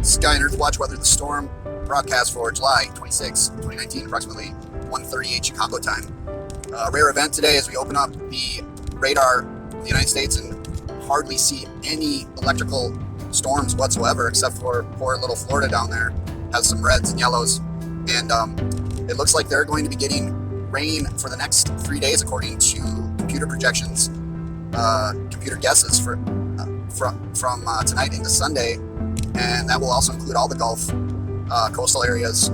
Sky and Earth Watch weather the storm broadcast for July 26, 2019, approximately 1:38 Chicago time. Rare event today as we open up the radar of the United States and hardly see any electrical storms whatsoever, except for poor little Florida down there has some reds and yellows. And it looks like they're going to be getting rain for the next 3 days, according to computer projections, computer guesses from tonight into Sunday. And that will also include all the Gulf coastal areas,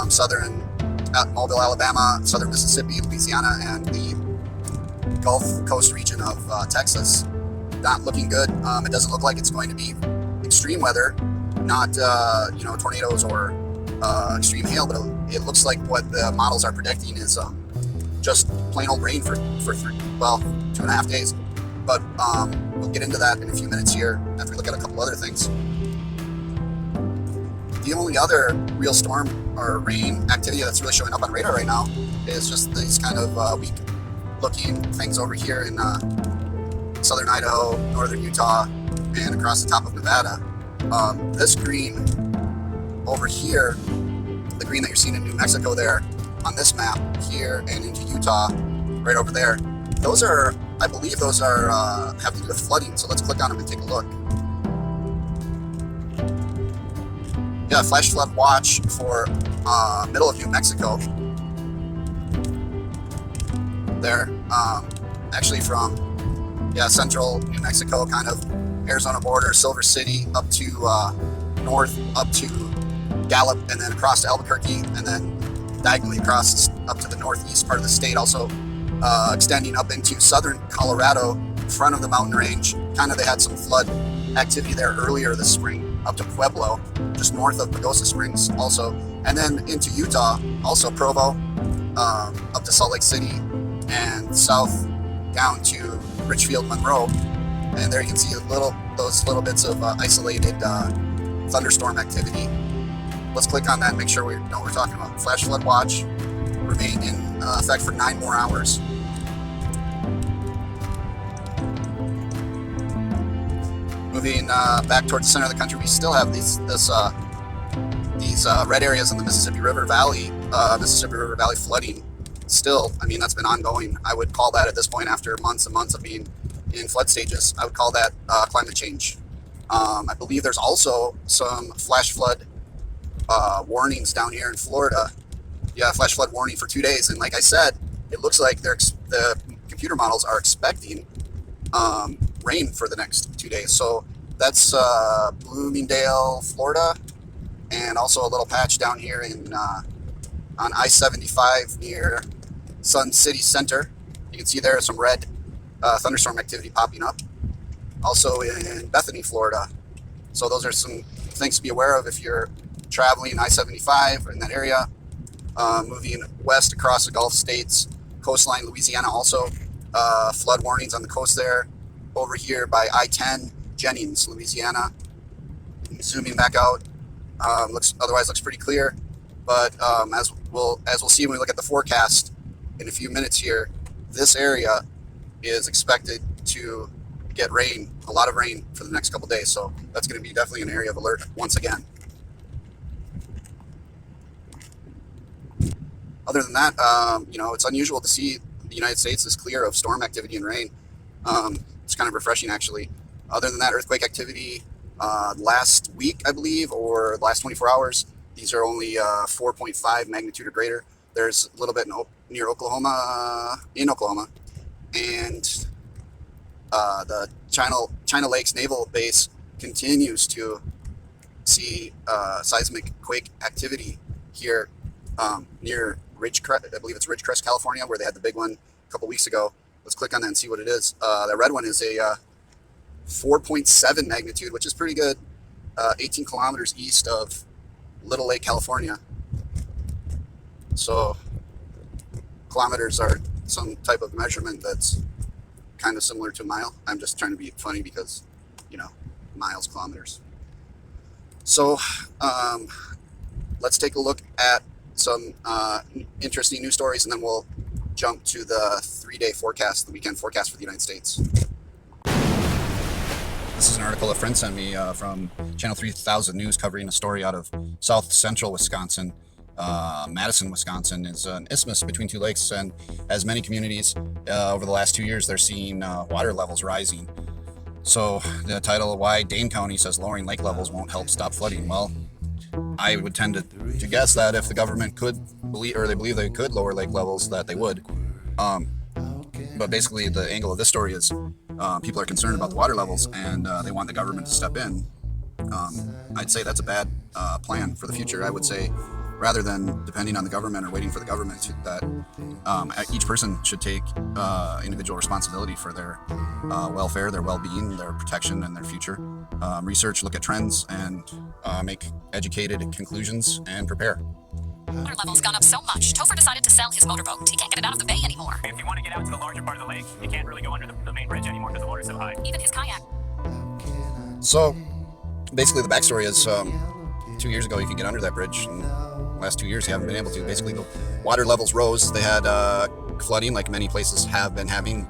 southern Mobile, Alabama, southern Mississippi, Louisiana, and the Gulf Coast region of Texas. Not looking good. It doesn't look like it's going to be extreme weather, not tornadoes or extreme hail, but it looks like what the models are predicting is just plain old rain for 2.5 days. But we'll get into that in a few minutes here after we look at a couple other things. The only other real storm or rain activity that's really showing up on radar right now is just these kind of weak-looking things over here in southern Idaho, northern Utah, and across the top of Nevada. This green over here, the green that you're seeing in New Mexico there on this map here and into Utah, right over there, those are, I believe those are have to do with flooding. So let's click on them and take a look. Yeah, flash flood watch for middle of New Mexico. There, actually from central New Mexico, kind of Arizona border, Silver City, up to north, up to Gallup, and then across to Albuquerque, and then diagonally across up to the northeast part of the state, also extending up into southern Colorado, front of the mountain range. Kind of they had some flood activity there earlier this spring, up to Pueblo, just north of Pagosa Springs also, and then into Utah, also Provo, up to Salt Lake City, and south down to Richfield, Monroe. And there you can see those little bits of isolated thunderstorm activity. Let's click on that and make sure we know what we're talking about. Flash flood watch remain in effect for 9 more hours. Moving back towards the center of the country, we still have these red areas in the Mississippi River Valley flooding. Still, I mean, that's been ongoing. I would call that at this point, after months and months of being in flood stages, I would call that climate change. I believe there's also some flash flood warnings down here in Florida. Yeah, flash flood warning for 2 days. And like I said, it looks like the computer models are expecting rain for the next 2 days. So that's Bloomingdale, Florida, and also a little patch down here in on I-75 near Sun City Center. You can see there some red thunderstorm activity popping up. Also in Bethany, Florida. So those are some things to be aware of if you're traveling I-75 or in that area. Moving west across the Gulf states, coastline, Louisiana also. Flood warnings on the coast there. Over here by I-10, Jennings, Louisiana. Zooming back out, otherwise looks pretty clear. But as we'll see when we look at the forecast in a few minutes here, this area is expected to get rain, a lot of rain for the next couple days. So that's going to be definitely an area of alert once again. Other than that, it's unusual to see the United States is clear of storm activity and rain. It's kind of refreshing, actually. Other than that, earthquake activity last week, I believe, or the last 24 hours, these are only 4.5 magnitude or greater. There's a little bit near Oklahoma, and the China Lakes Naval Base continues to see seismic quake activity here near Ridgecrest. I believe it's Ridgecrest, California, where they had the big one a couple weeks ago. Let's click on that and see what it is. The red one is a 4.7 magnitude, which is pretty good. 18 kilometers east of Little Lake, California. So kilometers are some type of measurement that's kind of similar to a mile. I'm just trying to be funny because, miles, kilometers. So let's take a look at some interesting news stories, and then we'll jump to the 3-day forecast, the weekend forecast for the United States. This is an article a friend sent me from Channel 3000 News covering a story out of south central Wisconsin. Madison, Wisconsin is an isthmus between two lakes, and as many communities over the last 2 years, they're seeing water levels rising. So the title, Why Dane County Says Lowering Lake Levels Won't Help Stop Flooding. Well, I would tend to guess that if the government could believe, or they believe they could lower lake levels, that they would. But basically, the angle of this story is people are concerned about the water levels, and they want the government to step in. I'd say that's a bad plan for the future. I would say, rather than depending on the government or waiting for the government, that each person should take individual responsibility for their welfare, their well-being, their protection, and their future. Research, look at trends, and make educated conclusions and prepare. Water level's gone up so much, Topher decided to sell his motorboat. He can't get it out of the bay anymore. If you want to get out to the larger part of the lake, you can't really go under the main bridge anymore because the water's so high. Even his kayak. So, basically, the backstory is 2 years ago you could get under that bridge, and the last 2 years you haven't been able to. Basically, the water levels rose. They had flooding, like many places have been having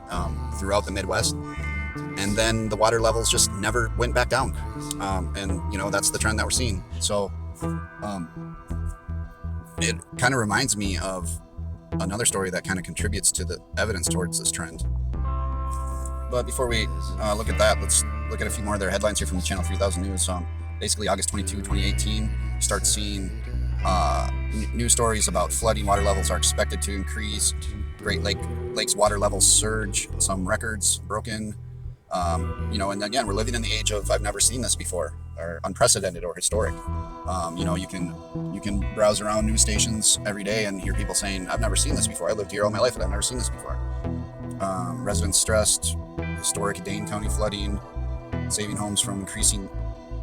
throughout the Midwest, and then the water levels just never went back down. And that's the trend that we're seeing. So, it kind of reminds me of another story that kind of contributes to the evidence towards this trend. But before we look at that, let's look at a few more of their headlines here from the Channel 3000 News. Basically, August 22, 2018, you start seeing news stories about flooding. Water levels are expected to increase. Great Lakes water levels surge. Some records broken. And again, we're living in the age of I've never seen this before, or unprecedented or historic. You can browse around news stations every day and hear people saying, I've never seen this before. I lived here all my life and I've never seen this before. Residents stressed, historic Dane County flooding, saving homes from increasing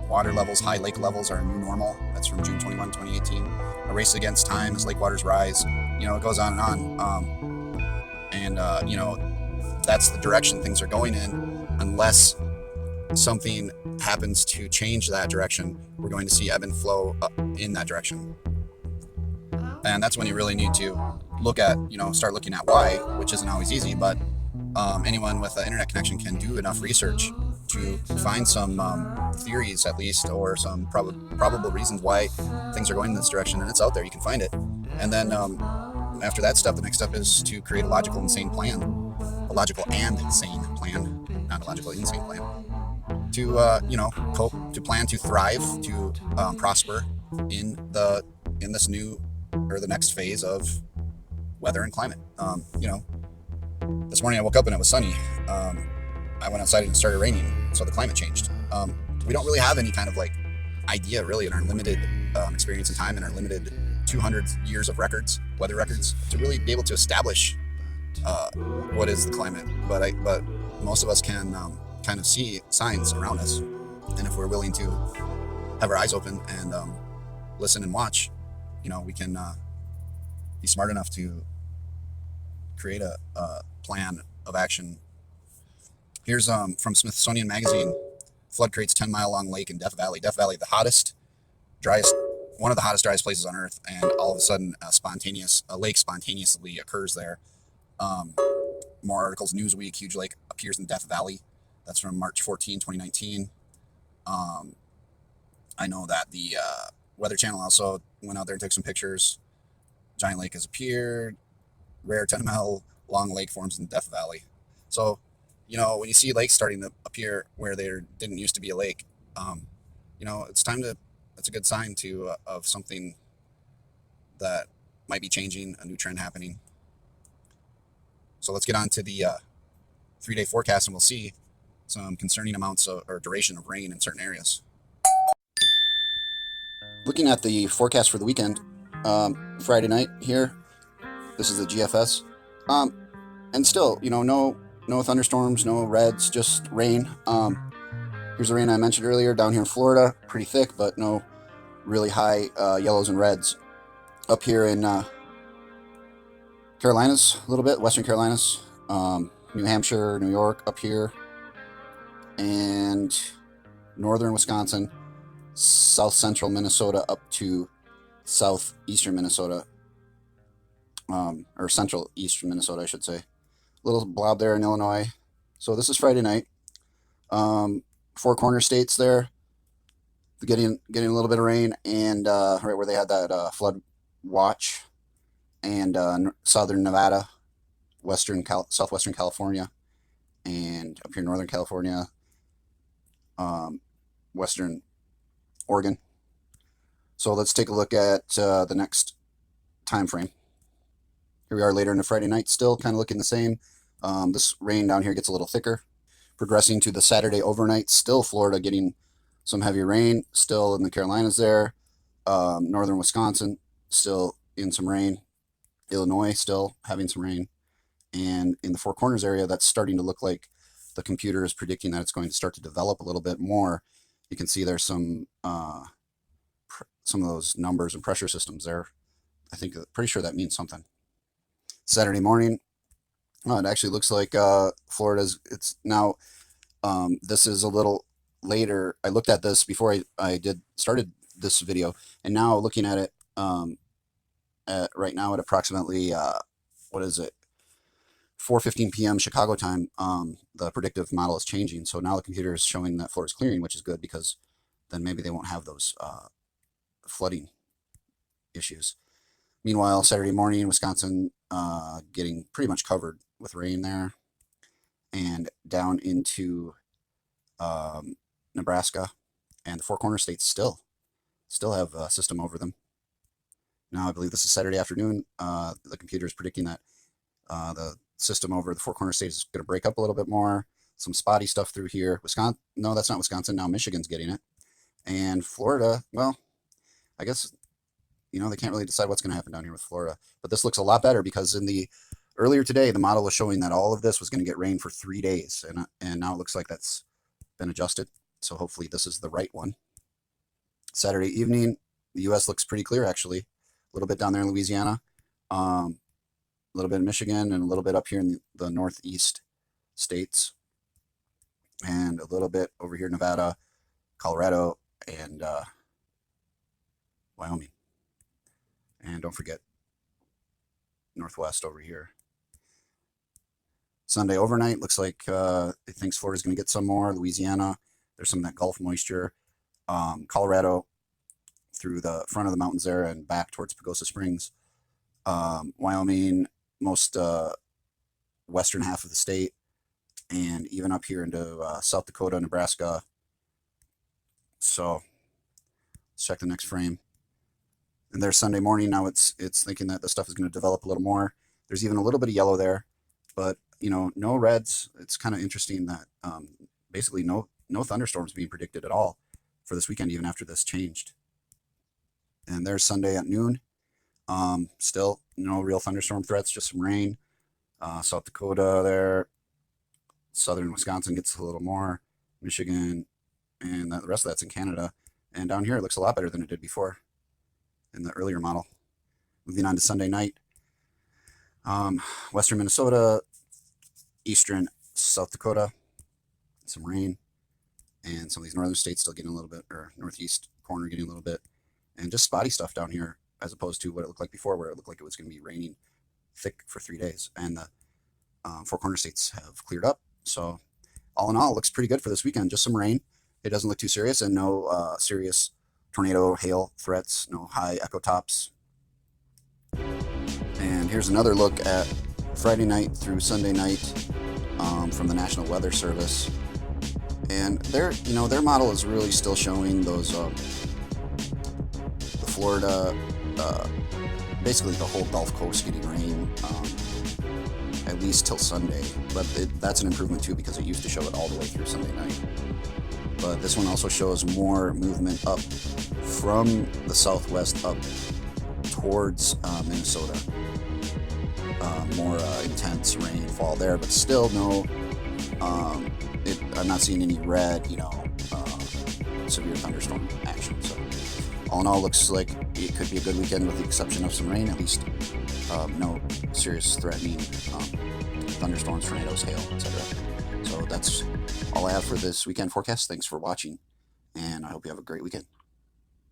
water levels. High lake levels are a new normal. That's from June 21, 2018. A race against time as lake waters rise. It goes on and on. That's the direction things are going in. Unless something happens to change that direction, we're going to see ebb and flow in that direction. And that's when you really need to start looking at why, which isn't always easy, but anyone with an internet connection can do enough research to find some theories, at least, or some probable reasons why things are going in this direction, and it's out there. You can find it. And then after that step, the next step is to create a logical and insane plan. A logical and insane plan, not a logical insane plan. To cope, to plan, to thrive, to prosper in this new or the next phase of weather and climate. This morning I woke up and it was sunny. I went outside and it started raining, so the climate changed. We don't really have any kind of idea really in our limited experience and time, in our limited 200 years of weather records, to really be able to establish what is the climate. But most of us can kind of see signs around us, and if we're willing to have our eyes open and listen and watch, we can be smart enough to create a plan of action. Here's from Smithsonian Magazine. Flood creates 10-mile-long lake in Death Valley. Death Valley, one of the hottest, driest places on Earth, and all of a sudden a lake spontaneously occurs there. More articles. Newsweek, huge lake appears in Death Valley. That's from March 14, 2019. I know that the Weather Channel also went out there and took some pictures. Giant lake has appeared. Rare 10-mile-long lake forms in Death Valley. So, when you see lakes starting to appear where there didn't used to be a lake, it's a good sign of something that might be changing, a new trend happening. So let's get on to the 3-day forecast, and we'll see some concerning amounts or duration of rain in certain areas. Looking at the forecast for the weekend, Friday night here, this is the GFS, and still, no thunderstorms, no reds, just rain. Here's the rain I mentioned earlier down here in Florida, pretty thick, but no really high yellows and reds. Up here in Carolinas, a little bit, Western Carolinas, New Hampshire, New York, up here, and northern Wisconsin, south central Minnesota up to southeastern Minnesota, or central eastern Minnesota, I should say. Little blob there in Illinois. So this is Friday night. Four Corner states there, getting a little bit of rain, and right where they had that flood watch, and southern Nevada, southwestern California, and up here northern California, western Oregon. So let's take a look at the next time frame. Here we are later in the Friday night, still kind of looking the same. This rain down here gets a little thicker. Progressing to the Saturday overnight, still Florida getting some heavy rain, still in the Carolinas there. Northern Wisconsin still in some rain. Illinois still having some rain. And in the Four Corners area, that's starting to look like the computer is predicting that it's going to start to develop a little bit more. You can see there's some of those numbers and pressure systems there. I think, pretty sure that means something. Saturday morning, it actually looks like Florida's, it's now, this is a little later. I looked at this before I started this video, and now looking at it right now at approximately, what is it, 4:15 p.m. Chicago time, the predictive model is changing. So now the computer is showing that Florida's clearing, which is good, because then maybe they won't have those flooding issues. Meanwhile, Saturday morning, Wisconsin getting pretty much covered with rain there, and down into Nebraska, and the Four Corner states still have a system over them. Now, I believe this is Saturday afternoon. The computer is predicting that the system over the Four Corner states is going to break up a little bit more. Some spotty stuff through here. Wisconsin, no, that's not Wisconsin. Now Michigan's getting it. And Florida, well, I guess, they can't really decide what's going to happen down here with Florida. But this looks a lot better, because earlier today, the model was showing that all of this was going to get rain for 3 days. And now it looks like that's been adjusted. So hopefully this is the right one. Saturday evening, the U.S. looks pretty clear, actually. A little bit down there in Louisiana. A little bit in Michigan, and a little bit up here in the northeast states, and a little bit over here, Nevada, Colorado, and Wyoming. And don't forget Northwest over here. Sunday overnight, looks like it thinks Florida's going to get some more. Louisiana, there's some of that Gulf moisture. Colorado through the front of the mountains there and back towards Pagosa Springs. Wyoming, most western half of the state, and even up here into South Dakota, Nebraska. So let's check the next frame. And there's Sunday morning. Now it's thinking that the stuff is going to develop a little more. There's even a little bit of yellow there, but no reds. It's kind of interesting that basically no thunderstorms being predicted at all for this weekend, even after this changed. And there's Sunday at noon. Still no real thunderstorm threats, just some rain. South Dakota there, southern Wisconsin gets a little more, Michigan, and the rest of that's in Canada. And down here it looks a lot better than it did before in the earlier model. Moving on to Sunday night, western Minnesota, eastern South Dakota, some rain, and some of these northern states still getting a little bit, or northeast corner getting a little bit, and just spotty stuff down here, as opposed to what it looked like before, where it looked like it was going to be raining thick for 3 days. And the Four Corner states have cleared up. So all in all, it looks pretty good for this weekend. Just some rain. It doesn't look too serious, and no serious tornado, hail threats, no high echo tops. And here's another look at Friday night through Sunday night from the National Weather Service. And their model is really still showing those the Florida, basically the whole Gulf Coast getting rain, at least till Sunday. But that's an improvement too, because it used to show it all the way through Sunday night. But this one also shows more movement up from the southwest up towards Minnesota. More intense rainfall there, but still no. I'm not seeing any red, severe thunderstorm action. So all in all, looks like it could be a good weekend, with the exception of some rain. At least no serious threatening thunderstorms, tornadoes, hail, etc. So that's all I have for this weekend forecast. Thanks for watching, and I hope you have a great weekend.